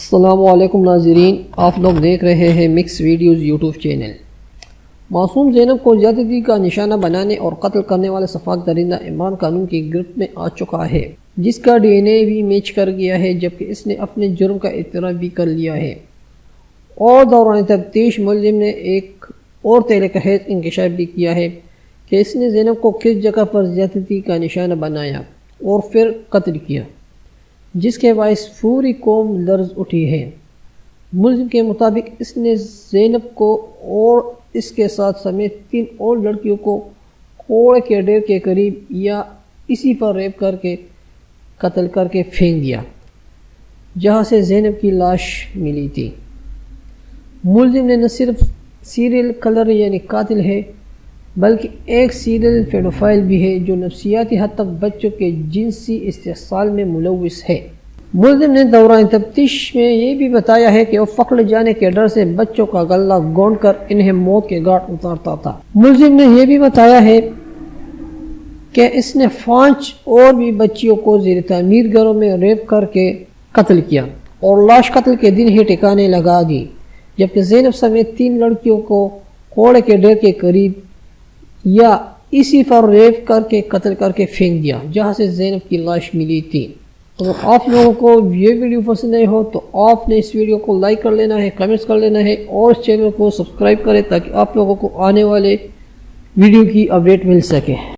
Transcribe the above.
السلام علیکم ناظرین، آپ لوگ دیکھ رہے ہیں مکس ویڈیوز یوٹیوب چینل۔ معصوم زینب کو زیادتی کا نشانہ بنانے اور قتل کرنے والے سفاک درندہ عمران قانون کی گرفت میں آ چکا ہے، جس کا ڈی این اے بھی میچ کر گیا ہے، جبکہ اس نے اپنے جرم کا اعتراف بھی کر لیا ہے۔ اور دوران تفتیش ملزم نے ایک اور تہلکہ خیز انکشاف بھی کیا ہے کہ اس نے زینب کو کس جگہ پر زیادتی کا نشانہ بنایا اور پھر قتل کیا، جس کے باعث پوری قوم لرز اٹھی ہے۔ ملزم کے مطابق اس نے زینب کو اور اس کے ساتھ سمیت 3 اور لڑکیوں کو کوڑے کے ڈھیر کے قریب یا اسی پر ریپ کر کے قتل کر کے پھینک دیا، جہاں سے زینب کی لاش ملی تھی۔ ملزم نے نہ صرف سیریل کلر یعنی قاتل ہے، بلکہ ایک سیریل پیڈوفائل بھی ہے جو نفسیاتی حد تک بچوں کے جنسی استحصال میں ملوث ہے۔ ملزم نے دوران تفتیش میں یہ بھی بتایا ہے کہ وہ پکڑے جانے کے ڈر سے بچوں کا گلا گونڈ کر انہیں موت کے گھاٹ اتارتا تھا۔ ملزم نے یہ بھی بتایا ہے کہ اس نے 5 اور بھی بچیوں کو زیر تعمیر گھروں میں ریپ کر کے قتل کیا اور لاش قتل کے دن ہی ٹھکانے لگا دی، جبکہ زینب سمیت 3 لڑکیوں کو کوڑے کے ڈھیر کے قریب یا اسی پر ریپ کر کے قتل کر کے پھینک دیا، جہاں سے زینب کی لاش ملی تھی۔ اگر آپ لوگوں کو یہ ویڈیو پسند آئی ہو تو آپ نے اس ویڈیو کو لائک کر لینا ہے، کمنٹس کر لینا ہے اور اس چینل کو سبسکرائب کریں تاکہ آپ لوگوں کو آنے والے ویڈیو کی اپڈیٹ مل سکے۔